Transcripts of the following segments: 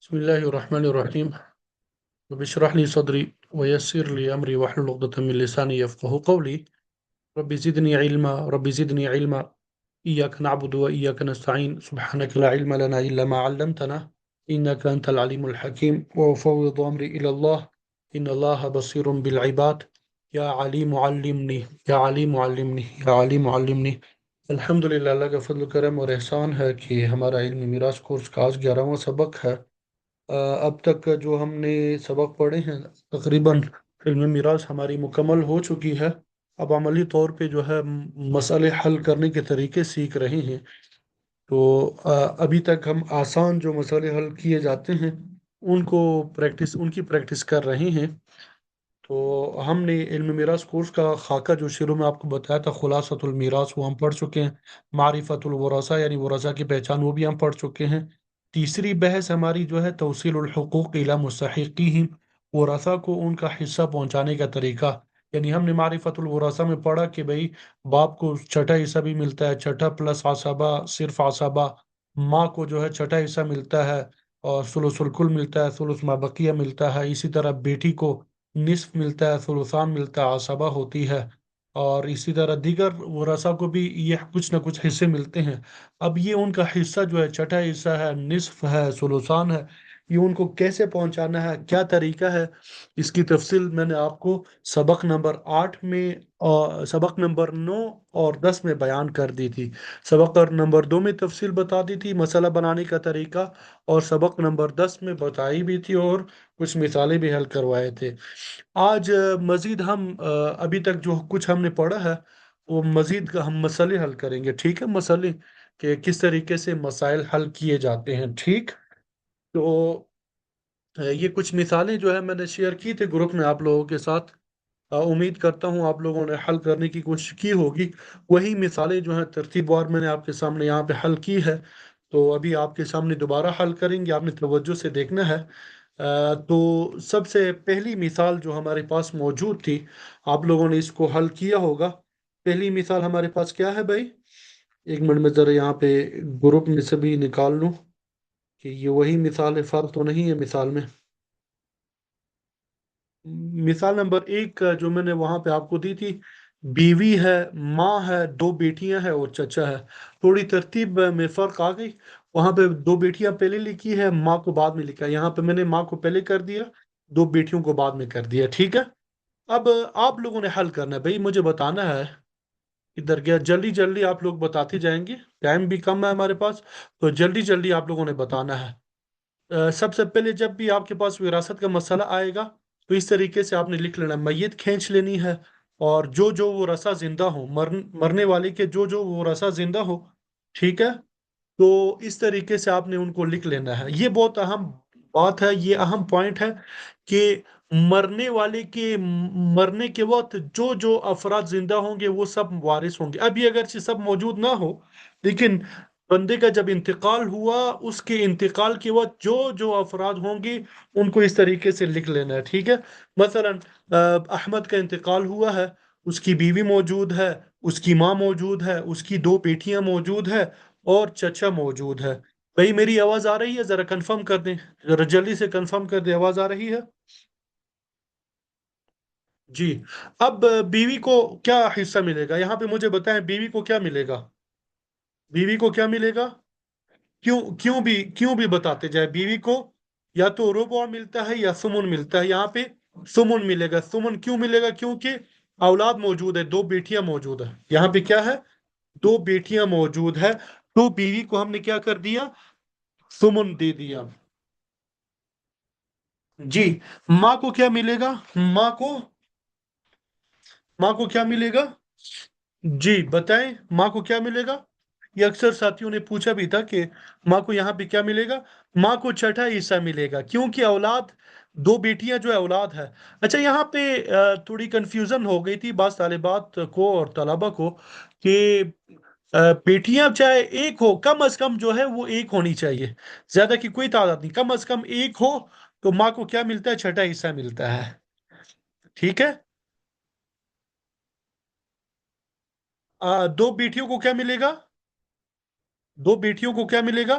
بسم الله الرحمن الرحيم. رب اشرح لي صدري ويسر لي أمري واحلل عقدة من لساني يفقه قولي. رب زدني علما رب زدني علما. إياك نعبد وإياك نستعين سبحانك لا علم لنا إلا ما علمتنا إنك أنت العليم الحكيم وأفوض أمري إلى الله إن الله بصير بالعباد. يا عليم علمني يا عليم علمني يا عليم علمني. الحمدللہ اللہ کا فضل و کرم اور احسان ہے کہ ہمارا علم میراث کورس کا آج 11واں سبق ہے۔ اب تک کا جو ہم نے سبق پڑھے ہیں تقریباً علم میراث ہماری مکمل ہو چکی ہے۔ اب عملی طور پہ جو ہے مسئلے حل کرنے کے طریقے سیکھ رہے ہیں۔ تو ابھی تک ہم آسان جو مسئلے حل کیے جاتے ہیں ان کی پریکٹس کر رہے ہیں۔ تو ہم نے علم میراث کورس کا خاکہ جو شروع میں آپ کو بتایا تھا خلاصۃ المیراث وہ ہم پڑھ چکے ہیں۔ معرفت الورثہ یعنی ورثہ کی پہچان وہ بھی ہم پڑھ چکے ہیں۔ تیسری بحث ہماری جو ہے توصیل الحقوق الی مستحقیہم، ورثہ کو ان کا حصہ پہنچانے کا طریقہ۔ یعنی ہم نے معرفت الورثہ میں پڑھا کہ بھئی باپ کو چھٹا حصہ بھی ملتا ہے، چھٹا پلس عصبہ صرف عصبہ۔ ماں کو جو ہے چھٹا حصہ ملتا ہے اور ثلث الکل ملتا ہے، ثلث ما بقیہ ملتا ہے۔ اسی طرح بیٹی کو نصف ملتا ہے، ثلثان ملتا ہے، عصبہ ہوتی ہے۔ اور اسی طرح دیگر ورثہ کو بھی یہ کچھ نہ کچھ حصے ملتے ہیں۔ اب یہ ان کا حصہ جو ہے چھٹا حصہ ہے، نصف ہے، ثلثان ہے، یہ ان کو کیسے پہنچانا ہے، کیا طریقہ ہے، اس کی تفصیل میں نے آپ کو سبق نمبر 8 میں اور سبق نمبر 9 اور 10 میں بیان کر دی تھی۔ سبق نمبر 2 میں تفصیل بتا دی تھی مسئلہ بنانے کا طریقہ، اور سبق نمبر 10 میں بتائی بھی تھی اور کچھ مثالیں بھی حل کروائے تھے۔ آج مزید ہم ابھی تک جو کچھ ہم نے پڑھا ہے وہ مزید کا ہم مسئلے حل کریں گے، ٹھیک ہے؟ مسئلے کہ کس طریقے سے مسائل حل کیے جاتے ہیں، ٹھیک؟ تو یہ کچھ مثالیں جو ہے میں نے شیئر کی تھی گروپ میں آپ لوگوں کے ساتھ۔ امید کرتا ہوں آپ لوگوں نے حل کرنے کی کوشش کی ہوگی۔ وہی مثالیں جو ہیں ترتیب وار میں نے آپ کے سامنے یہاں پہ حل کی ہے، تو ابھی آپ کے سامنے دوبارہ حل کریں گے، آپ نے توجہ سے دیکھنا ہے۔ تو سب سے پہلی مثال جو ہمارے پاس موجود تھی، آپ لوگوں نے اس کو حل کیا ہوگا۔ پہلی مثال ہمارے پاس کیا ہے بھائی؟ ایک منٹ میں ذرا یہاں پہ گروپ میں سے بھی نکال لوں کہ یہ وہی مثال ہے، فرق تو نہیں ہے مثال میں۔ مثال نمبر 1 جو میں نے وہاں پہ آپ کو دی تھی، بیوی ہے، ماں ہے، 2 بیٹیاں ہیں اور چچا ہے۔ تھوڑی ترتیب میں فرق آ گئی، وہاں پہ 2 بیٹیاں پہلے لکھی ہے، ماں کو بعد میں لکھا ہے، یہاں پہ میں نے ماں کو پہلے کر دیا، 2 بیٹیوں کو بعد میں کر دیا، ٹھیک ہے؟ اب آپ لوگوں نے حل کرنا ہے بھائی، مجھے بتانا ہے ادھر گیا، جلدی جلدی آپ لوگ بتاتے جائیں گے، ٹائم بھی کم ہے ہمارے پاس، تو جلدی جلدی آپ لوگوں نے بتانا ہے۔ سب سے پہلے جب بھی آپ کے پاس وراثت کا مسئلہ آئے گا تو اس طریقے سے آپ نے لکھ لینا، میت کھینچ لینی ہے، اور جو وہ رسا زندہ ہو، مرنے والے کے جو وہ رسا زندہ ہو، ٹھیک ہے؟ تو اس طریقے سے آپ نے ان کو لکھ لینا ہے۔ یہ بہت اہم بات ہے، یہ اہم پوائنٹ ہے کہ مرنے والے کے مرنے کے وقت جو افراد زندہ ہوں گے وہ سب وارث ہوں گے۔ اب یہ اگرچہ سب موجود نہ ہو، لیکن بندے کا جب انتقال ہوا، اس کے انتقال کے وقت جو افراد ہوں گے ان کو اس طریقے سے لکھ لینا ہے، ٹھیک ہے؟ مثلا احمد کا انتقال ہوا ہے، اس کی بیوی موجود ہے، اس کی ماں موجود ہے، اس کی 2 بیٹیاں موجود ہے اور چچا موجود ہے۔ بھئی میری آواز آ رہی ہے؟ ذرا کنفرم کر دیں، ذرا جلدی سے کنفرم کر دیں، آواز آ رہی ہے؟ جی۔ اب بیوی کو کیا حصہ ملے گا یہاں پہ مجھے بتائیں، بیوی کو کیا ملے گا؟ بیوی کو کیا ملے گا؟ کیوں بھی بتاتے جائے، بیوی کو یا تو ربع ملتا ہے یا سمن ملتا ہے، یہاں پہ سمن ملے گا۔ سمن کیوں ملے گا؟ کیونکہ اولاد موجود ہے، 2 بیٹیاں موجود ہیں، یہاں پہ کیا ہے؟ 2 بیٹیاں موجود ہے، تو بیوی کو ہم نے کیا کر دیا؟ سمن دے دیا۔ جی۔ ماں کو کیا ملے گا؟ ماں کو کیا ملے گا؟ جی بتائیں، ماں کو کیا ملے گا؟ یہ اکثر ساتھیوں نے پوچھا بھی تھا کہ ماں کو یہاں پہ کیا ملے گا؟ ماں کو چھٹا حصہ ملے گا، کیونکہ اولاد 2 بیٹیاں جو ہے اولاد ہے۔ اچھا یہاں پہ تھوڑی کنفیوژن ہو گئی تھی بعض طالبات کو اور طلبہ کو کہ بیٹیاں چاہے ایک ہو، کم از کم جو ہے وہ ایک ہونی چاہیے، زیادہ کی کوئی تعداد نہیں، کم از کم ایک ہو تو ماں کو کیا ملتا ہے؟ چھٹا حصہ ملتا ہے، ٹھیک ہے؟ 2 بیٹیوں کو کیا ملے گا؟ 2 بیٹیوں کو کیا ملے گا؟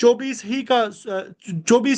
24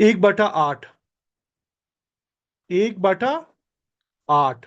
1/8। 1/8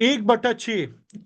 1/6।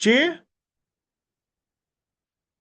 6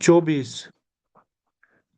24।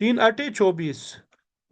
3 × 8 = 24।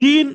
3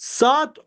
7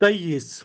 23।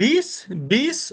20। 20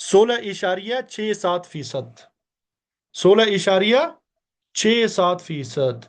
16.67%। 16.67%।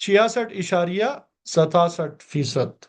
66.67%।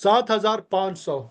7,500।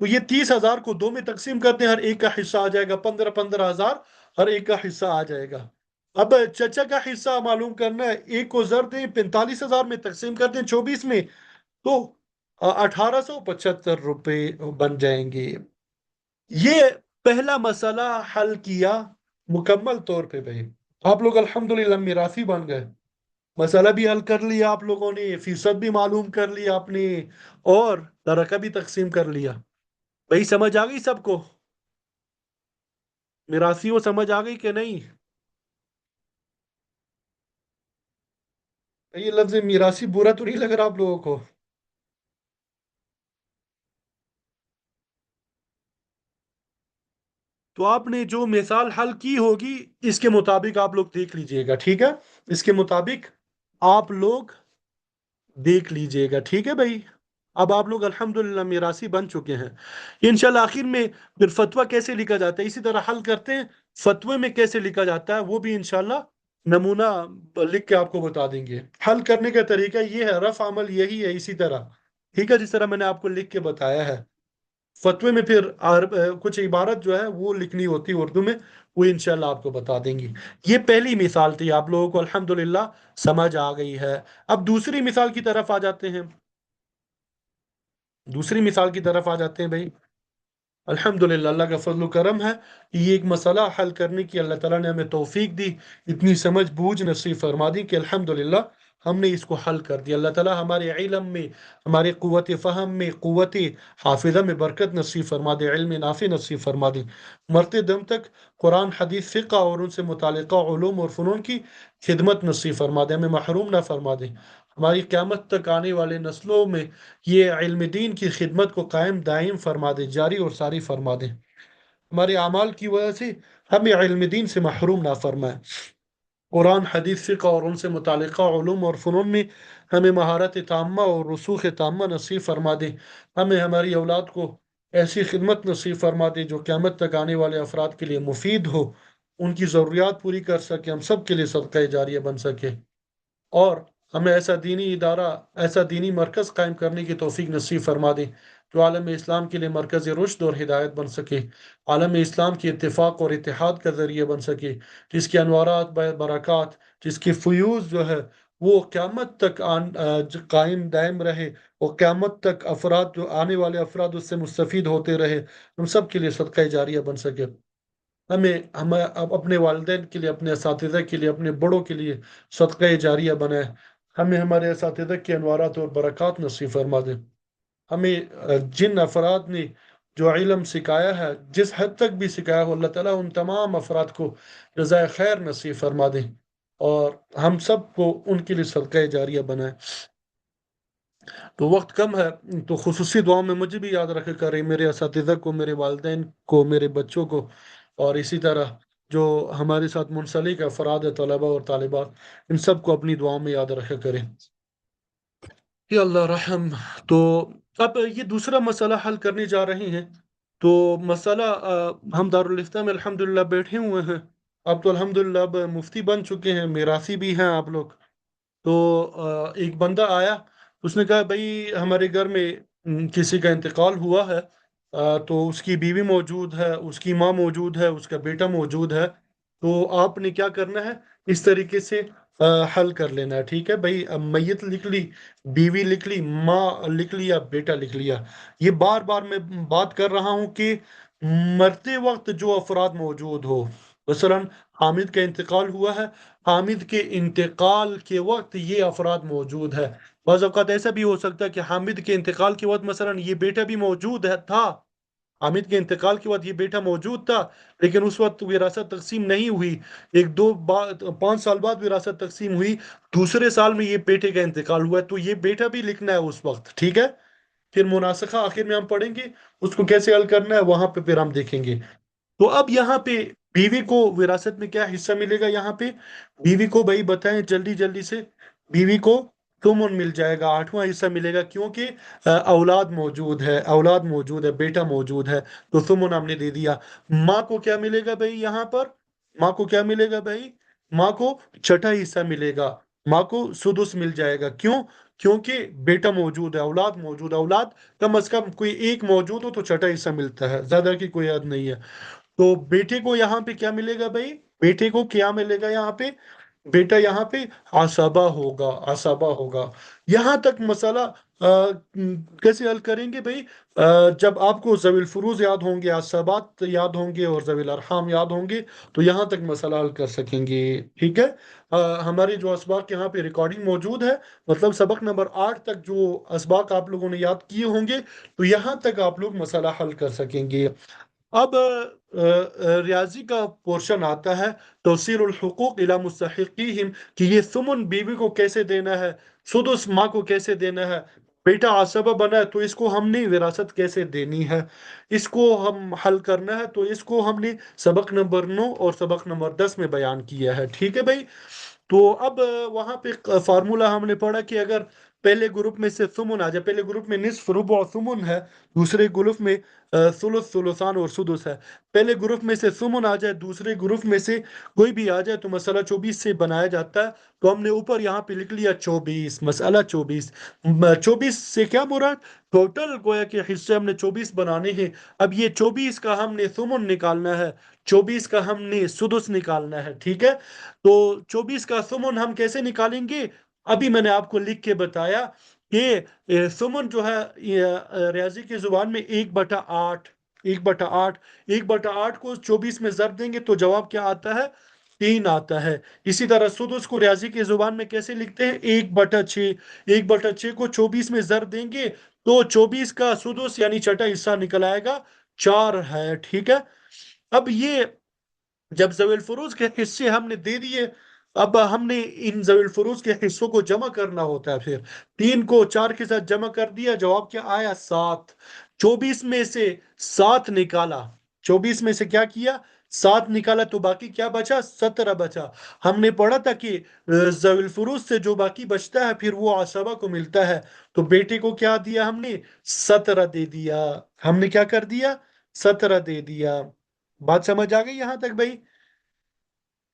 تو یہ 30,000 کو دو میں تقسیم کرتے ہیں، ہر ایک کا حصہ آ جائے گا 15,000 ہر ایک کا حصہ آ جائے گا۔ اب چچا کا حصہ معلوم کرنا ہے، ایک کو زر دیں 45,000 میں تقسیم کر دیں 24 میں، تو 1,875 بن جائیں گے۔ یہ پہلا مسئلہ حل کیا مکمل طور پہ بھائی، آپ لوگ الحمدللہ میراثی بن گئے، مسئلہ بھی حل کر لیا آپ لوگوں نے، فیصد بھی معلوم کر لیا آپ نے، اور ترکہ بھی تقسیم کر لیا۔ بھائی سمجھ آ گئی سب کو؟ میراثیوں سمجھ آ گئی کہ نہیں؟ یہ لفظ میراثی برا تو نہیں لگ رہا آپ لوگوں کو؟ تو آپ نے جو مثال حل کی ہوگی اس کے مطابق آپ لوگ دیکھ لیجئے گا، ٹھیک ہے؟ اس کے مطابق آپ لوگ دیکھ لیجئے گا، ٹھیک ہے بھائی؟ اب آپ لوگ الحمدللہ میراثی بن چکے ہیں۔ انشاءاللہ آخر میں پھر فتویٰ کیسے لکھا جاتا ہے اسی طرح حل کرتے ہیں، فتوے میں کیسے لکھا جاتا ہے وہ بھی انشاءاللہ نمونہ لکھ کے آپ کو بتا دیں گے۔ حل کرنے کا طریقہ یہ ہے، رفع عمل یہی ہے اسی طرح، ٹھیک ہے؟ جس طرح میں نے آپ کو لکھ کے بتایا ہے۔ فتوے میں پھر کچھ عبارت جو ہے وہ لکھنی ہوتی ہے اردو میں، وہ انشاءاللہ آپ کو بتا دیں گی۔ یہ پہلی مثال تھی، آپ لوگوں کو الحمدللہ سمجھ آ گئی ہے۔ اب دوسری مثال کی طرف آ جاتے ہیں، دوسری مثال کی طرف آ جاتے ہیں بھائی۔ الحمدللہ اللہ کا فضل و کرم ہے، یہ ایک مسئلہ حل کرنے کی اللہ تعالیٰ نے ہمیں توفیق دی، اتنی سمجھ بوجھ نصیب فرما دی کہ الحمدللہ ہم نے اس کو حل کر دیا۔ اللہ تعالیٰ ہمارے علم میں، ہمارے قوت فہم میں، قوت حافظہ میں برکت نصیب فرما دے، علم نافع نصیب فرما دے، مرتے دم تک قرآن حدیث فقہ اور ان سے متعلقہ علوم اور فنون کی خدمت نصیب فرما دے، ہمیں محروم نہ فرما دے، ہماری قیامت تک آنے والے نسلوں میں یہ علم دین کی خدمت کو قائم دائم فرما دے، جاری اور ساری فرما دے، ہمارے اعمال کی وجہ سے ہمیں علم دین سے محروم نہ فرمائے، قرآن حدیث فقہ اور ان سے متعلقہ علوم اور فنون میں ہمیں مہارت تامہ اور رسوخ تامہ نصیب فرما دے، ہمیں ہماری اولاد کو ایسی خدمت نصیب فرما دے جو قیامت تک آنے والے افراد کے لیے مفید ہو، ان کی ضروریات پوری کر سکے، ہم سب کے لیے صدقہ جاریہ بن سکے، اور ہمیں ایسا دینی ادارہ، ایسا دینی مرکز قائم کرنے کی توفیق نصیب فرما دے جو عالم اسلام کے لیے مرکز رشد اور ہدایت بن سکے، عالم اسلام کی اتفاق اور اتحاد کا ذریعہ بن سکے، جس کے انوارات برکات، جس کی فیوز جو ہے وہ قیامت تک قائم دائم رہے، اور قیامت تک افراد جو آنے والے افراد اس سے مستفید ہوتے رہے، ہم سب کے لیے صدقہ جاریہ بن سکے، ہمیں اپنے والدین کے لیے، اپنے اساتذہ کے لیے، اپنے بڑوں کے لیے صدقہ جاریہ بنائے، ہمیں ہمارے اساتذہ کے انوارات اور برکات نصیب فرما دے، ہمیں جن افراد نے جو علم سکھایا ہے جس حد تک بھی سکھایا ہو، اللہ تعالیٰ ان تمام افراد کو جزائے خیر نصیب فرما دے، اور ہم سب کو ان کے لیے صدقہ جاریہ بنائے۔ تو وقت کم ہے، تو خصوصی دعاؤں میں مجھے بھی یاد رکھا کریں، میرے اساتذہ کو، میرے والدین کو، میرے بچوں کو، اور اسی طرح جو ہمارے ساتھ منسلک افراد ہے، طلبہ اور طالبات، ان سب کو اپنی دعاؤں میں یاد رکھا کریں۔ یا اللہ رحم۔ تو اب یہ دوسرا مسئلہ حل کرنے جا رہے ہیں، تو مسئلہ ہم دارالفتہ میں الحمدللہ بیٹھے ہوئے ہیں، اب تو الحمدللہ اب مفتی بن چکے ہیں، میراثی بھی ہیں آپ لوگ۔ تو ایک بندہ آیا، اس نے کہا بھائی ہمارے گھر میں کسی کا انتقال ہوا ہے، تو اس کی بیوی موجود ہے، اس کی ماں موجود ہے، اس کا بیٹا موجود ہے، تو آپ نے کیا کرنا ہے، اس طریقے سے حل کر لینا ہے، ٹھیک ہے بھائی؟ اب میت لکھ لی، بیوی لکھ لی، ماں لکھ لیا، بیٹا لکھ لیا، یہ بار بار میں بات کر رہا ہوں کہ مرتے وقت جو افراد موجود ہو، مثلا حامد کا انتقال ہوا ہے، حامد کے انتقال کے وقت یہ افراد موجود ہے، بعض اوقات ایسا بھی ہو سکتا ہے کہ حامد کے انتقال کے وقت مثلا یہ بیٹا بھی موجود تھا، حامد کے انتقال کے وقت یہ بیٹا موجود تھا، لیکن اس وقت وراثت تقسیم نہیں ہوئی، ایک دو 5 سال بعد وراثت تقسیم ہوئی، دوسرے سال میں یہ بیٹے کا انتقال ہوا ہے، تو یہ بیٹا بھی لکھنا ہے اس وقت، ٹھیک ہے؟ پھر مناسخہ آخر میں ہم پڑھیں گے، اس کو کیسے حل کرنا ہے وہاں پہ پھر ہم دیکھیں گے۔ تو اب یہاں پہ بیوی کو وراثت میں کیا حصہ ملے گا؟ یہاں پہ بیوی کو بھائی بتائیں جلدی جلدی سے، بیوی کو ثمن مل جائے گا، 8واں حصہ ملے گا، کیونکہ اولاد موجود ہے، اولاد موجود ہے، بیٹا موجود ہے، تو ثمن ہم نے دے دیا۔ ماں کو کیا ملے گا بھائی یہاں پر؟ ماں کو کیا ملے گا بھائی؟ ماں کو چھٹا حصہ ملے گا، ماں کو سدس مل جائے گا، کیوں؟ کیونکہ بیٹا موجود ہے، اولاد موجود ہے، اولاد کم از کم کوئی ایک موجود ہو تو چھٹا حصہ ملتا ہے، زیادہ کی کوئی حد نہیں ہے۔ تو بیٹے کو یہاں پہ کیا ملے گا بھائی؟ بیٹے کو کیا ملے گا یہاں پہ؟ بیٹا یہاں پہ عصبہ ہوگا، عصبہ ہوگا۔ یہاں تک مسئلہ کیسے حل کریں گے بھائی؟ جب آپ کو ذوی الفروز یاد ہوں گے، عصبات یاد ہوں گے، اور ذوی الارحام یاد ہوں گے، تو یہاں تک مسئلہ حل کر سکیں گے، ٹھیک ہے؟ ہماری جو اسباق یہاں پہ ریکارڈنگ موجود ہے، مطلب سبق نمبر 8 تک جو اسباق آپ لوگوں نے یاد کیے ہوں گے، تو یہاں تک آپ لوگ مسئلہ حل کر سکیں گے۔ اب ریاضی کا پورشن آتا ہے، توصیل الحقوق الی مستحقیہم، کہ یہ ثمن بیوی کو کیسے دینا ہے، سدس ماں کو کیسے دینا ہے، بیٹا عصبہ بنا ہے تو اس کو ہم نے وراثت کیسے دینی ہے، اس کو ہم حل کرنا ہے، تو اس کو ہم نے سبق نمبر 9 اور سبق نمبر 10 میں بیان کیا ہے، ٹھیک ہے بھائی؟ تو اب وہاں پہ فارمولا ہم نے پڑھا کہ اگر پہلے گروپ میں سے ثمن آ جائے، پہلے گروپ میں نصف، ربع اور ثمن ہے، دوسرے گروپ میں ثلث، ثلثان اور سدس ہے۔ پہلے گروپ میں سے ثمن آ جائے، دوسرے گروپ میں سے کوئی بھی آ جائے، تو مسئلہ 24 سے بنایا جاتا ہے۔ تو ہم نے اوپر یہاں پہ لکھ لیا 24، مسئلہ 24۔ 24 سے کیا مراد؟ ٹوٹل گویا کہ حصے ہم نے 24 بنانے ہیں۔ اب یہ 24 کا ہم نے ثمن نکالنا ہے، 24 کا ہم نے سدس نکالنا ہے، ٹھیک ہے؟ تو 24 کا ثمن ہم کیسے نکالیں گے؟ ابھی میں نے آپ کو لکھ کے بتایا کہ ثمن جو ہے ریاضی کی زبان میں 1/8، 1/8، 1/8 کو 24 میں ضرب دیں گے تو جواب کیا آتا ہے؟ 3 آتا ہے۔ اسی طرح سدس کو ریاضی کی زبان میں کیسے لکھتے ہیں؟ 1/6، 1/6 کو 24 میں ضرب دیں گے تو 24 کا سدس یعنی چھٹا حصہ نکل آئے گا، 4 ہے، ٹھیک ہے؟ اب یہ جب ذوی الفروز کے حصے ہم نے دے دیے، اب ہم نے ان ذوی الفروز کے حصوں کو جمع کرنا ہوتا ہے، پھر 3 کو 4 کے ساتھ جمع کر دیا، جواب کیا آیا؟ 7۔ 24 میں سے 7 نکالا، 24 میں سے کیا کیا؟ 7 نکالا، تو باقی کیا بچا؟ 17 بچا۔ ہم نے پڑھا تھا کہ ذوی الفروز سے جو باقی بچتا ہے پھر وہ عصبہ کو ملتا ہے، تو بیٹے کو کیا دیا ہم نے؟ 17 دے دیا۔ ہم نے کیا کر دیا؟ 17 دے دیا۔ بات سمجھ آ گئی یہاں تک بھائی؟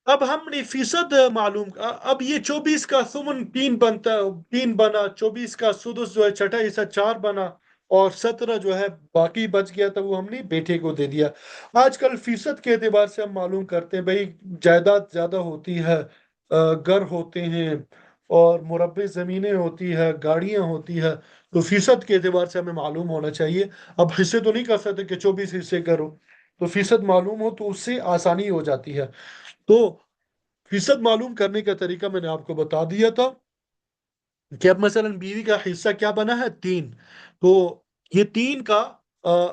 اب ہم نے فیصد معلوم، اب یہ 24 کا ثمن 3 بنتا، 3 بنا، 24 کا سدس جو ہے چھٹا حصہ 4 بنا، اور 17 جو ہے باقی بچ گیا تھا وہ ہم نے بیٹے کو دے دیا۔ آج کل فیصد کے اعتبار سے ہم معلوم کرتے ہیں بھائی، جائیداد زیادہ ہوتی ہے، گھر ہوتے ہیں، اور مربع زمینیں ہوتی ہے، گاڑیاں ہوتی ہے، تو فیصد کے اعتبار سے ہمیں معلوم ہونا چاہیے۔ اب حصے تو نہیں کر سکتے کہ 24 حصے کرو، تو فیصد معلوم ہو تو اس سے آسانی ہو جاتی ہے۔ تو فیصد معلوم کرنے کا طریقہ میں نے آپ کو بتا دیا تھا کہ اب مثلا بیوی کا حصہ کیا بنا ہے؟ 3۔ تو یہ 3 کا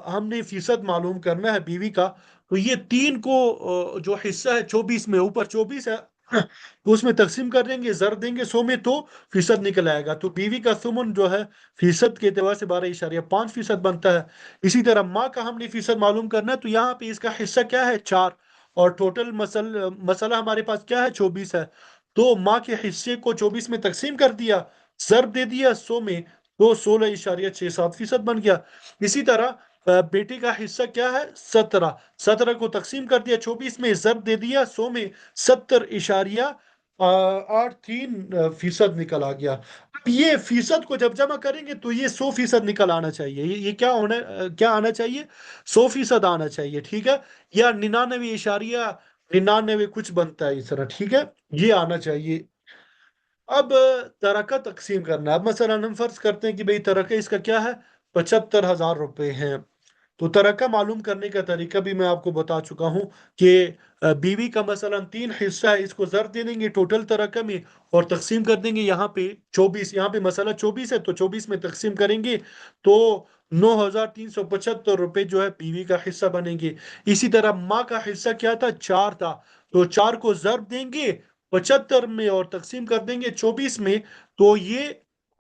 ہم نے فیصد معلوم کرنا ہے بیوی کا، تو یہ 3 کو جو حصہ ہے 24 میں، اوپر 24 ہے، تو اس میں تقسیم کر دیں گے، ضرب دیں گے 100 میں، تو فیصد نکل آئے گا۔ تو بیوی کا ثمن جو ہے فیصد کے اعتبار سے 12.5% بنتا ہے۔ اسی طرح ماں کا ہم نے فیصد معلوم کرنا ہے، تو یہاں پہ اس کا حصہ کیا ہے؟ 4، اور ٹوٹل مسئلہ ہمارے پاس کیا ہے؟ 24 ہے۔ تو ماں کے حصے کو 24 میں تقسیم کر دیا، ضرب دے دیا 100 میں، تو 16.67% بن گیا۔ اسی طرح بیٹے کا حصہ کیا ہے؟ 17، 17 کو تقسیم کر دیا 24 میں، ضرب دے دیا 100 میں، 70.83% نکل آ گیا۔ اب یہ فیصد کو جب جمع کریں گے تو یہ 100% نکل آنا چاہیے، یہ کیا ہونا، کیا آنا چاہیے؟ 100% آنا چاہیے، ٹھیک ہے؟ یا 99.99 کچھ بنتا ہے اس طرح، ٹھیک ہے؟ یہ آنا چاہیے۔ اب ترکہ تقسیم کرنا ہے۔ اب مثلا ہم فرض کرتے ہیں کہ بھئی ترکہ اس کا کیا ہے؟ 75,000 روپے ہیں۔ تو ترکہ معلوم کرنے کا طریقہ بھی میں آپ کو بتا چکا ہوں کہ بیوی کا مثلا 3 حصہ ہے، اس کو ضرب دے دیں گے ٹوٹل ترکہ میں، اور تقسیم کر دیں گے یہاں پہ 24، یہاں پہ مسئلہ 24 ہے تو 24 میں تقسیم کریں گے تو 9,375 روپے جو ہے بیوی کا حصہ بنیں گے۔ اسی طرح ماں کا حصہ کیا تھا؟ 4 تھا، تو 4 کو ضرب دیں گے 75 میں اور تقسیم کر دیں گے 24 میں، تو یہ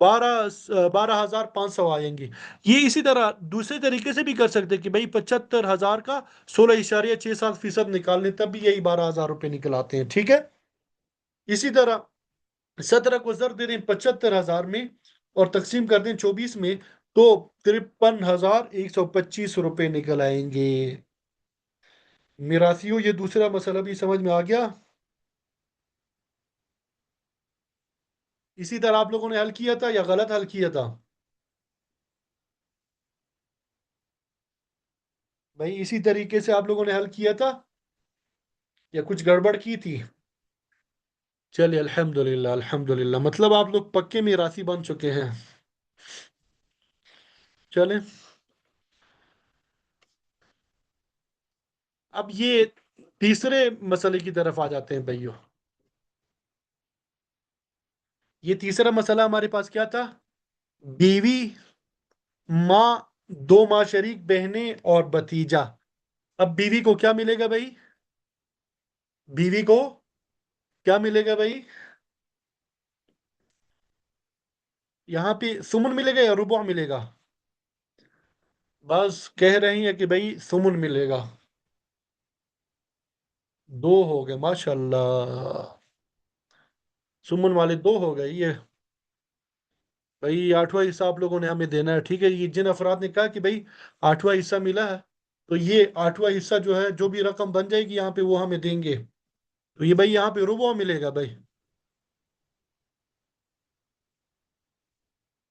12,500 آئیں گے۔ یہ اسی طرح دوسرے طریقے سے بھی کر سکتے کہ بھائی 75,000 کا 16.67% نکال لیں، تب بھی یہی 12,000 روپے نکل آتے ہیں، ٹھیک ہے؟ اسی طرح 17 کو ضرب دے دیں 75,000 میں اور تقسیم کر دیں 24 میں، تو 53,125 روپے نکل آئیں گے۔ میراثیوں، یہ دوسرا مسئلہ بھی سمجھ میں آ گیا؟ اسی طرح آپ لوگوں نے حل کیا تھا یا غلط حل کیا تھا؟ بھائی اسی طریقے سے آپ لوگوں نے حل کیا تھا یا کچھ گڑبڑ کی تھی؟ چلیے الحمد للہ الحمد للہ، مطلب آپ لوگ پکے میراثی بن چکے ہیں۔ چلیں، اب یہ تیسرے مسئلے کی طرف آ جاتے ہیں بھائیو۔ یہ تیسرا مسئلہ ہمارے پاس کیا تھا؟ بیوی، ماں، دو ماں شریک بہنیں اور بھتیجا۔ اب بیوی کو کیا ملے گا بھائی؟ بیوی کو کیا ملے گا بھائی؟ یہاں پہ سمن ملے گا یا ربع ملے گا؟ بس کہہ رہے ہیں کہ بھائی سمن ملے گا۔ دو ہو گئے، ماشاء اللہ، سمن والے دو ہو گئے یہ۔ بھائی آٹھواں حصہ آپ لوگوں نے ہمیں دینا ہے، ٹھیک ہے؟ یہ جن افراد نے کہا کہ بھائی آٹھواں حصہ ملا ہے، تو یہ آٹھواں حصہ جو ہے، جو بھی رقم بن جائے گی یہاں پہ وہ ہمیں دیں گے۔ تو یہ بھائی یہاں پہ ربع ملے گا بھائی۔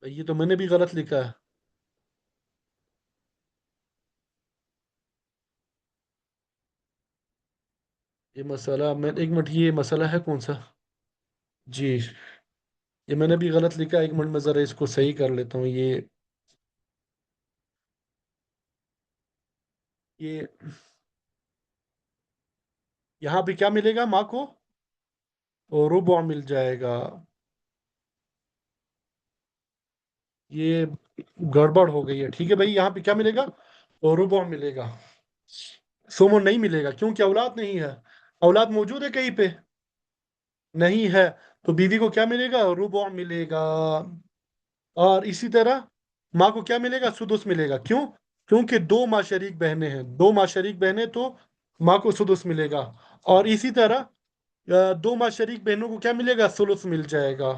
بھائی یہ تو میں نے بھی غلط لکھا ہے۔ یہ مسئلہ میں ایک منٹ، یہ مسئلہ ہے کون سا؟ جی، یہ میں نے بھی غلط لکھا ہے، ایک منٹ میں ذرا اس کو صحیح کر لیتا ہوں۔ یہ یہاں پہ کیا ملے گا ماں کو؟ اور ربع مل جائے گا۔ یہ گڑبڑ ہو گئی ہے، ٹھیک ہے بھائی؟ یہاں پہ کیا ملے گا؟ اور ربع ملے گا، سومن نہیں ملے گا کیونکہ اولاد نہیں ہے۔ اولاد موجود ہے کہیں پہ؟ نہیں ہے، تو بیوی کو کیا ملے گا؟ ربع ملے گا۔ اور اسی طرح ماں کو کیا ملے گا؟ سدس ملے گا۔ کیوں؟ کیونکہ دو ماں شریک بہنیں ہیں، دو ماں شریک بہنیں، تو ماں کو سدس ملے گا۔ اور اسی طرح دو ماں شریک بہنوں کو کیا ملے گا؟ ثلث مل جائے گا۔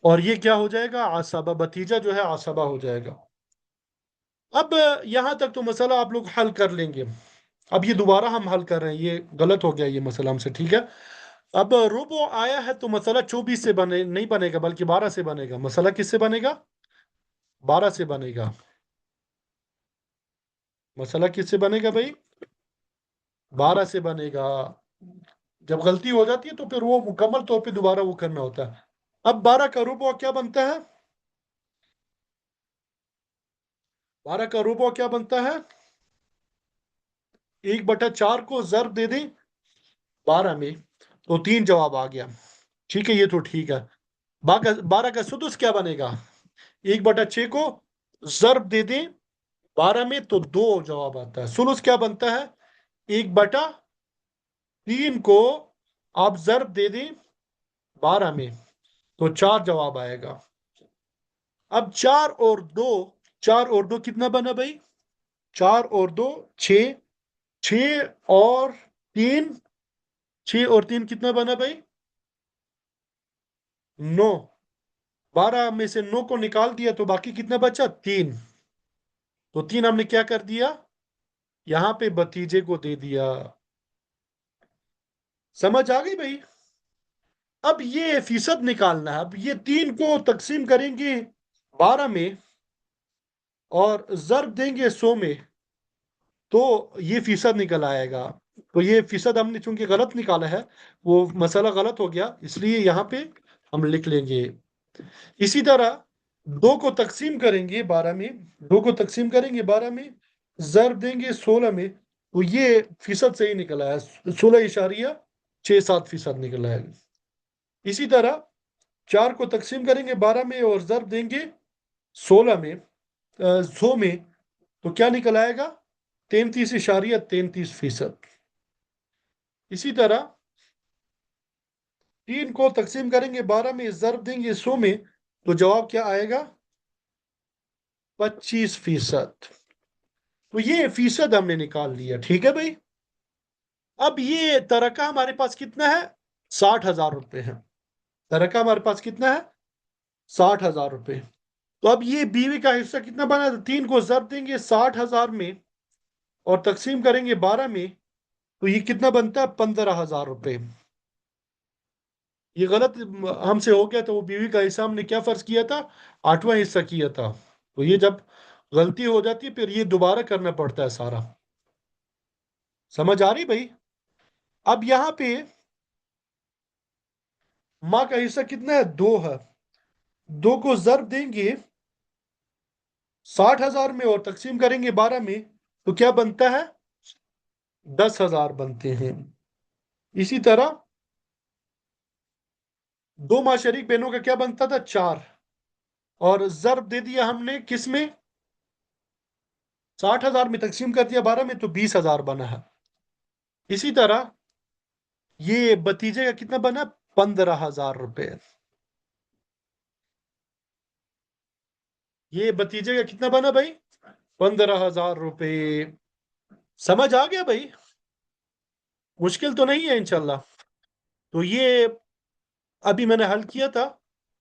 اور یہ کیا ہو جائے گا؟ عصبہ، بھتیجا جو ہے عصبہ ہو جائے گا۔ اب یہاں تک تو مسئلہ آپ لوگ حل کر لیں گے۔ اب یہ دوبارہ ہم حل کر رہے ہیں، یہ غلط ہو گیا یہ مسئلہ ہم سے، ٹھیک ہے؟ اب ربع آیا ہے تو مسئلہ 24 سے نہیں بنے گا بلکہ 12 سے بنے گا۔ مسئلہ کس سے بنے گا؟ 12 سے بنے گا۔ مسئلہ کس سے بنے گا بھائی؟ 12 سے بنے گا۔ جب غلطی ہو جاتی ہے تو پھر وہ مکمل طور پہ دوبارہ وہ کرنا ہوتا ہے۔ اب 12 کا ربع کیا بنتا ہے؟ 12 کا ربع کیا بنتا ہے؟ 1/4 کو ضرب دے دیں 12 میں تو 3 جواب آ گیا، ٹھیک ہے؟ یہ تو ٹھیک ہے۔ 12 کا سدس کیا بنے گا؟ 1/6 کو ضرب دے دیں 12 میں تو 2 جواب آتا ہے۔ سدس کیا بنتا ہے؟ 1/3 کو آپ ضرب دے دیں 12 میں تو 4 جواب آئے گا۔ اب 4 اور 2، 4 اور 2 کتنا بنا بھائی؟ 4 اور 2 6، 6 اور 3، 6 اور 3 کتنا بنا بھائی؟ 9۔ 12 میں سے 9 کو نکال دیا تو باقی کتنا بچا؟ 3۔ تو 3 ہم نے کیا کر دیا؟ یہاں پہ بھتیجے کو دے دیا۔ سمجھ آ گئی بھائی؟ اب یہ فیصد نکالنا ہے۔ اب یہ 3 کو تقسیم کریں گے 12 میں اور ضرب دیں گے 100 میں تو یہ فیصد نکل آئے گا۔ تو یہ فیصد ہم نے چونکہ غلط نکالا ہے، وہ مسئلہ غلط ہو گیا، اس لیے یہاں پہ ہم لکھ لیں گے۔ اسی طرح 2 کو تقسیم کریں گے 12 میں، 2 کو تقسیم کریں گے 12 میں، ضرب دیں گے 16 میں تو یہ فیصد صحیح نکل آیا، 16.67% نکل آیا۔ اسی طرح 4 کو تقسیم کریں گے 12 میں اور ضرب دیں گے 16 میں 100 میں تو کیا نکل آئے گا؟ 33.33%۔ اسی طرح 3 کو تقسیم کریں گے 12 میں، ضرب دیں گے 100 میں تو جواب کیا آئے گا؟ 25%۔ تو یہ فیصد ہم نے نکال لیا، ٹھیک ہے بھائی؟ اب یہ ترکہ ہمارے پاس کتنا ہے؟ 60,000 روپے ہے۔ ترکہ ہمارے پاس کتنا ہے؟ 60,000 روپے۔ تو اب یہ بیوی کا حصہ کتنا بنا؟ 3 کو ضرب دیں گے 60,000 میں اور تقسیم کریں گے 12 میں تو یہ کتنا بنتا ہے؟ 15,000 روپے۔ یہ غلط ہم سے ہو گیا، تو وہ بیوی کا حصہ ہم نے کیا فرض کیا تھا؟ 8واں حصہ کیا تھا. تو یہ جب غلطی ہو جاتی ہے پھر یہ دوبارہ کرنا پڑتا ہے سارا. سمجھ آ رہی بھائی؟ اب یہاں پہ ماں کا حصہ کتنا ہے؟ 2 ہے. 2 کو ضرب دیں گے 60,000 میں اور تقسیم کریں گے 12 میں، تو کیا بنتا ہے؟ 10,000 بنتے ہیں. اسی طرح 2 ماں شریک بہنوں کا کیا بنتا تھا؟ 4. اور ضرب دے دیا ہم نے کس میں؟ 60,000 میں تقسیم کر دیا 12 میں، تو 20,000 بنا ہے. اسی طرح یہ بتیجے کا کتنا بنا؟ 15,000 روپے. یہ بتیجے کا کتنا بنا بھائی؟ 15,000 روپے. سمجھ آ گیا بھائی؟ مشکل تو نہیں ہے انشاءاللہ. تو یہ ابھی میں نے حل کیا تھا،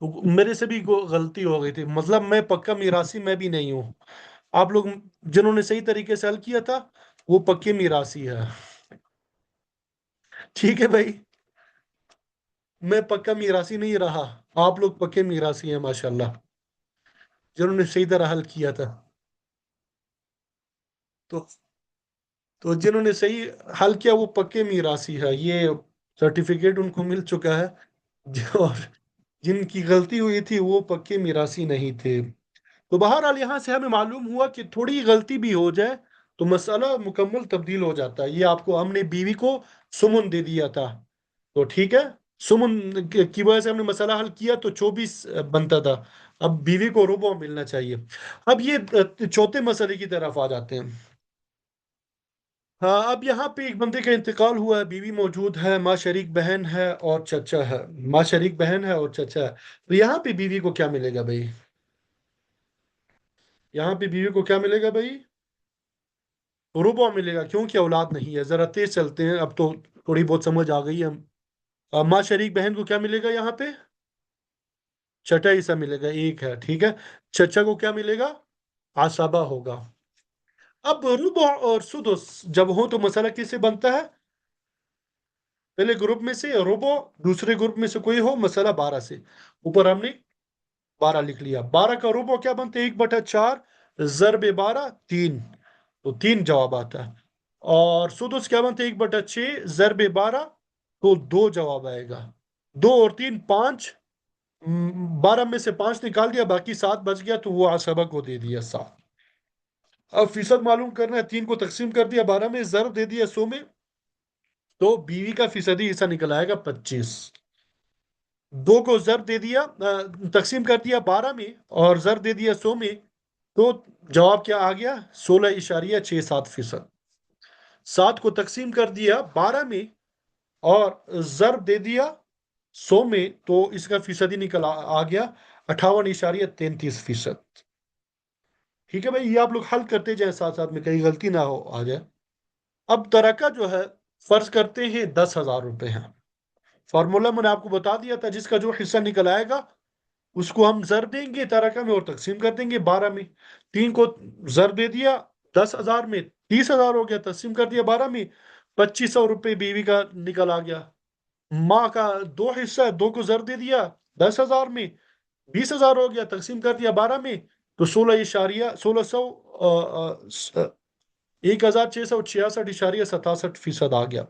تو میرے سے بھی غلطی ہو گئی تھی. مطلب میں پکا میراثی میں بھی نہیں ہوں. آپ لوگ جنہوں نے صحیح طریقے سے حل کیا تھا وہ پکے میراثی ہے. ٹھیک ہے بھائی؟ میں پکا میراثی نہیں رہا. آپ لوگ پکے میراثی ہیں ماشاءاللہ، جنہوں نے صحیح طرح حل کیا تھا. تو تو جنہوں نے صحیح حل کیا وہ پکے میراثی ہے. یہ سرٹیفکیٹ ان کو مل چکا ہے. اور جن کی غلطی ہوئی تھی وہ پکے میراثی نہیں تھے. تو بہرحال یہاں سے ہمیں معلوم ہوا کہ تھوڑی غلطی بھی ہو جائے تو مسئلہ مکمل تبدیل ہو جاتا ہے. یہ آپ کو ہم نے بیوی کو سمن دے دیا تھا، تو ٹھیک ہے. سمن کی وجہ سے ہم نے مسئلہ حل کیا تو 24 بنتا تھا. اب بیوی کو ربع ملنا چاہیے. اب یہ چوتھے مسئلے کی طرف آ جاتے ہیں. ہاں، اب یہاں پہ ایک بندے کا انتقال ہوا ہے، بیوی موجود ہے، ماں شریک بہن ہے اور چچا ہے. ماں شریک بہن ہے اور چچا ہے. تو یہاں پہ بیوی کو کیا ملے گا بھائی؟ یہاں پہ بیوی کو کیا ملے گا بھائی؟ ربع ملے گا، کیونکہ اولاد نہیں ہے. ذرا تیز چلتے ہیں، اب تو تھوڑی بہت سمجھ آ گئی ہے. ماں شریک بہن کو کیا ملے گا یہاں پہ؟ چھٹا حصہ ملے گا، 1 ہے. ٹھیک ہے. چچا کو کیا ملے گا؟ عصبہ ہوگا. اب ربع اور سدس جب ہو تو مسئلہ کس سے بنتا ہے؟ پہلے گروپ میں سے ربع، دوسرے گروپ میں سے کوئی ہو، مسئلہ 12 سے. اوپر ہم نے 12 لکھ لیا. 12 کا ربع کیا بنتے؟ 1/4 ضرب 12، 3. تو 3 جواب آتا ہے. اور سدس کیا بنتے؟ 1/6 ضرب 12، تو 2 جواب آئے گا. 2 اور 3 5. 12 میں سے 5 نکال دیا، باقی 7 بچ گیا، تو وہ عصبہ کو دے دیا 7. اب فیصد معلوم کرنا ہے. 3 کو تقسیم کر دیا 12 میں، ضرب دے دیا 100 میں، تو بیوی کا فیصدی حصہ نکل آئے گا 25. 2 کو ضرب دے دیا، تقسیم کر دیا 12 میں اور ضرب دے دیا 100 میں، تو جواب کیا آ گیا؟ 16.67%. 7 کو تقسیم کر دیا 12 میں اور ضرب دے دیا 100 میں، تو اس کا فیصدی نکل آ گیا 58.33%. ٹھیک ہے بھائی؟ یہ آپ لوگ حل کرتے جائیں ساتھ ساتھ میں، کہیں غلطی نہ ہو آ جائے. اب ترکہ جو ہے فرض کرتے ہیں 10,000 روپے ہیں. فارمولا میں نے آپ کو بتا دیا تھا، جس کا جو حصہ نکل آئے گا اس کو ہم ضرب دیں گے ترکہ میں اور تقسیم کر دیں گے 12 میں. 3 کو ضرب دے دیا 10,000 میں، 30,000 ہو گیا. تقسیم کر دیا 12 میں، 2500 روپے بیوی کا نکل آ گیا. ماں کا 2 حصہ ہے، 2 کو ضرب دے دیا 10,000 میں، 20,000 ہو گیا. تقسیم کر دیا 12 میں، تو 166667.67%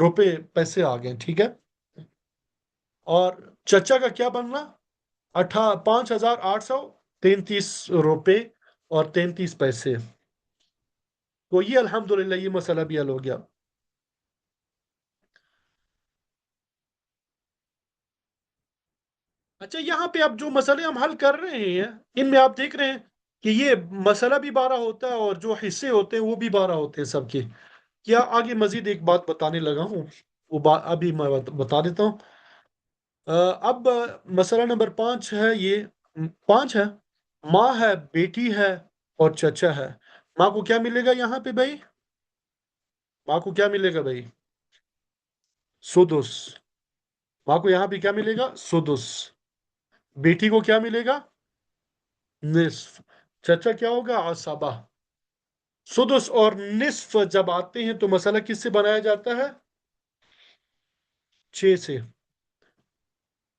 روپے پیسے آ گئے. ٹھیک ہے. اور چچا کا کیا بننا؟ 5,833 روپے اور 33 پیسے. تو یہ الحمدللہ یہ مسئلہ بھی حل ہو گیا. اچھا، یہاں پہ اب جو مسئلے ہم حل کر رہے ہیں ان میں آپ دیکھ رہے ہیں کہ یہ مسئلہ بھی 12 ہوتا ہے اور جو حصے ہوتے ہیں وہ بھی 12 ہوتے ہیں سب کے. کیا آگے مزید ایک بات بتانے لگا ہوں، وہ ابھی میں بتا دیتا ہوں. اب مسئلہ نمبر 5 ہے. یہ 5 ہے. ماں ہے، بیٹی ہے اور چچا ہے. ماں کو کیا ملے گا یہاں پہ بھائی؟ ماں کو کیا ملے گا بھائی؟ سدس. ماں کو یہاں پہ کیا ملے گا؟ سدس. بیٹی کو کیا ملے گا؟ نصف. چچا کیا ہوگا؟ عصبہ. سدس اور نصف جب آتے ہیں تو مسئلہ کس سے بنایا جاتا ہے؟ 6 سے.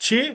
6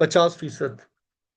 50%।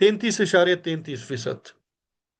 33.33%।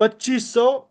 2500।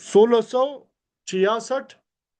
1666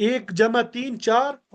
1 + 3 4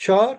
4,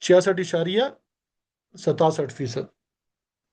66.67%।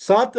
7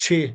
6।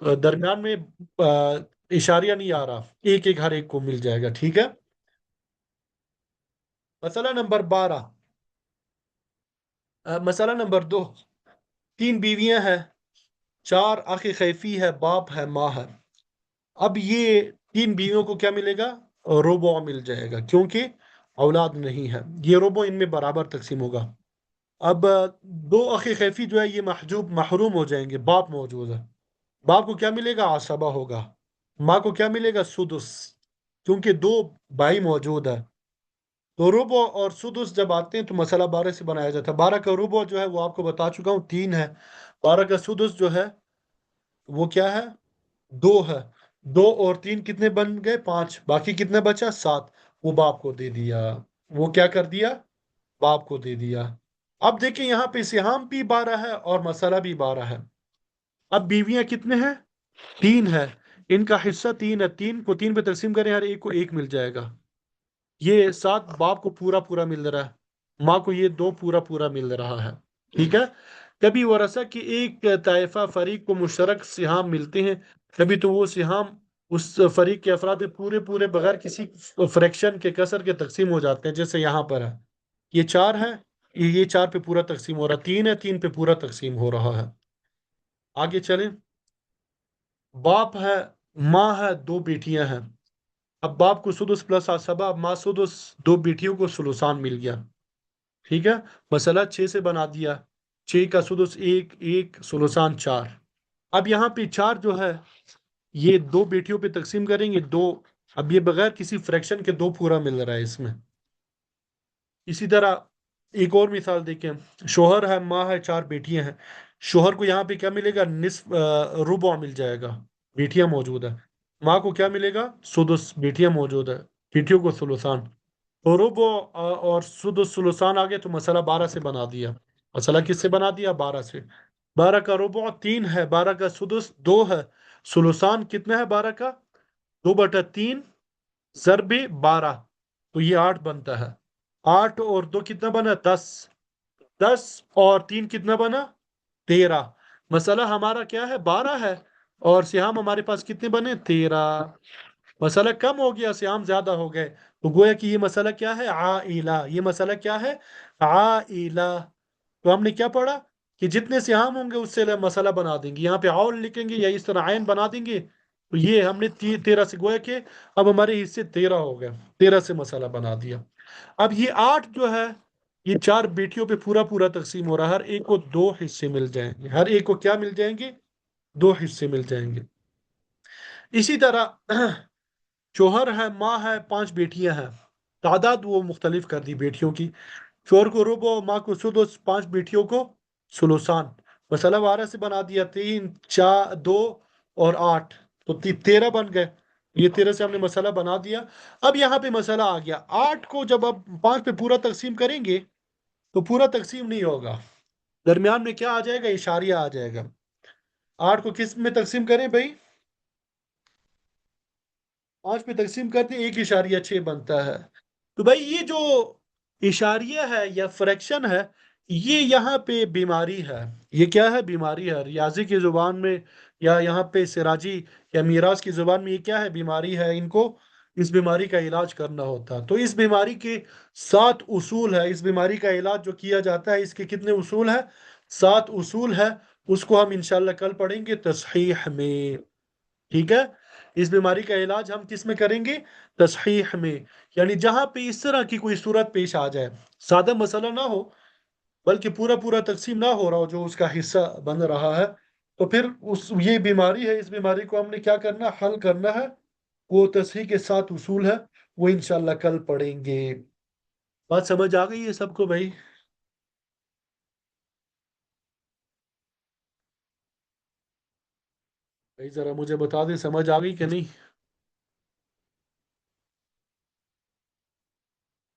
درمیان میں اشاریہ نہیں آ رہا، ایک ایک ہر ایک کو مل جائے گا، ٹھیک ہے؟ مسئلہ نمبر 12، مسئلہ نمبر 2، 3 بیویاں ہیں، 4 اخ خیفی ہے، باپ ہے، ماں ہے۔ اب یہ 3 بیویوں کو کیا ملے گا؟ ربع مل جائے گا، کیونکہ اولاد نہیں ہے، یہ ربع ان میں برابر تقسیم ہوگا۔ اب 2 اخ خیفی جو ہے یہ محجوب محروم ہو جائیں گے، باپ موجود ہے، باپ کو کیا ملے گا؟ عصبہ ہوگا۔ ماں کو کیا ملے گا؟ سدس، کیونکہ 2 بھائی موجود ہے۔ تو ربع اور سدس جب آتے ہیں تو مسئلہ 12 سے بنایا جاتا ہے۔ 12 کا ربع جو ہے وہ آپ کو بتا چکا ہوں 3 ہے، 12 کا سدس جو ہے وہ کیا ہے؟ 2 ہے۔ 2 اور 3 کتنے بن گئے؟ 5، باقی کتنے بچا؟ 7، وہ باپ کو دے دیا، وہ کیا کر دیا؟ باپ کو دے دیا۔ اب دیکھیں یہاں پہ سہام بھی 12 ہے اور مسئلہ بھی 12 ہے۔ اب بیویاں کتنے ہیں؟ 3 ہے، ان کا حصہ 3 ہے، 3 کو 3 پہ تقسیم کریں، ہر ایک کو 1 مل جائے گا۔ یہ 7 باپ کو پورا پورا مل رہا ہے، ماں کو یہ 2 پورا پورا مل رہا ہے، ٹھیک ہے؟ کبھی ورثہ کی ایک طائفہ فریق کو مشترک سہام ملتے ہیں، کبھی تو وہ سہام اس فریق کے افراد پہ پورے پورے بغیر کسی فریکشن کے کسر کے تقسیم ہو جاتے ہیں، جیسے یہاں پر ہے یہ 4 ہے، یہ 4 پہ پورا تقسیم ہو رہا ہے، 3 ہے، 3 پہ پورا تقسیم ہو رہا ہے۔ آگے چلیں، باپ ہے، ماں ہے، 2 بیٹیاں ہیں۔ اب باپ کو سدس پلس عصبہ، اب ماں سدس، 2 بیٹیوں کو سلوسان مل گیا، ٹھیک ہے؟ مسئلہ 6 سے بنا دیا، 6 کا سدس 1، 1 سلوسان 4۔ اب یہاں پہ 4 جو ہے یہ 2 بیٹیوں پہ تقسیم کریں گے، 2، اب یہ بغیر کسی فریکشن کے 2 پورا مل رہا ہے اس میں۔ اسی طرح ایک اور مثال دیکھیں، شوہر ہے، ماں ہے، 4 بیٹیاں ہیں، شوہر کو یہاں پہ کیا ملے گا؟ نصف ربع مل جائے گا، بیٹیاں موجود ہے۔ ماں کو کیا ملے گا؟ سدس، بیٹیاں موجود ہے، بیٹیوں کو سلوسان۔ تو ربع اور سدس سلوسان آگے تو مسئلہ 12 سے بنا دیا۔ مسئلہ کس سے بنا دیا؟ 12 سے۔ 12 کا ربع 3 ہے، 12 کا سدس 2 ہے، سلوسان کتنا ہے 12 کا؟ 2/3 ضرب 12، تو یہ 8 بنتا ہے۔ 8 اور 2 کتنا بنا؟ 10، 10 اور 3 کتنا بنا؟ 13۔ مسئلہ ہمارا کیا ہے؟ 12 ہے، اور سیام ہمارے پاس کتنے بنے؟ 13۔ مسئلہ کم ہو گیا، سیام زیادہ ہو گئے، تو گویا کہ یہ مسئلہ کیا ہے؟ عائلہ۔ یہ مسئلہ کیا ہے؟ عائلہ۔ تو ہم نے کیا پڑھا کہ جتنے سیام ہوں گے اس سے مسئلہ بنا دیں گے، یہاں پہ عول لکھیں گے یا اس طرح عین بنا دیں گے، تو یہ ہم نے 13 سے گویا کہ اب ہمارے حصے 13 ہو گئے، 13 سے مسئلہ بنا دیا۔ اب یہ 8 جو ہے یہ 4 بیٹیوں پہ پورا پورا تقسیم ہو رہا ہے، ہر ایک کو 2 حصے مل جائیں گے، ہر ایک کو کیا مل جائیں گے؟ 2 حصے مل جائیں گے۔ اسی طرح شوہر ہے، ماں ہے، 5 بیٹیاں ہیں، تعداد وہ مختلف کر دی بیٹیوں کی، شوہر کو ربع، ماں کو سدس، 5 بیٹیوں کو سلوسان۔ مسئلہ 12 سے بنا دیا، 3، 4، 2 اور 8، تو 13 بن گئے، یہ 13 سے ہم نے مسئلہ بنا دیا۔ اب یہاں پہ مسئلہ آ گیا، 8 کو جب آپ 5 پہ پورا تقسیم کریں گے تو پورا تقسیم نہیں ہوگا، درمیان میں کیا آ جائے گا؟ اشاریہ آ جائے گا۔ 8 کو کس میں تقسیم کریں بھائی؟ 5 پہ تقسیم کرتے 1.6 بنتا ہے۔ تو بھائی یہ جو اشاریہ ہے یا فریکشن ہے، یہ یہاں پہ بیماری ہے، یہ کیا ہے؟ بیماری ہے، ریاضی کی زبان میں یا یہاں پہ سراجی یا میراث کی زبان میں یہ کیا ہے؟ بیماری ہے، ان کو اس بیماری کا علاج کرنا ہوتا ہے۔ تو اس بیماری کے 7 اصول ہے، اس بیماری کا علاج جو کیا جاتا ہے اس کے کتنے اصول ہیں؟ 7 اصول ہے، اس کو ہم انشاءاللہ کل پڑھیں گے تصحیح میں، ٹھیک ہے؟ اس بیماری کا علاج ہم کس میں کریں گے؟ تصحیح میں، یعنی جہاں پہ اس طرح کی کوئی صورت پیش آ جائے، سادہ مسئلہ نہ ہو بلکہ پورا پورا تقسیم نہ ہو رہا ہو جو اس کا حصہ بن رہا ہے، تو پھر یہ بیماری ہے، اس بیماری کو ہم نے کیا کرنا؟ حل کرنا ہے۔ وہ تصحیح کے 7 اصول ہے، وہ انشاءاللہ کل پڑھیں گے۔ بات سمجھ آ گئی ہے سب کو بھائی؟ بھائی ذرا مجھے بتا دیں سمجھ آ گئی کہ نہیں؟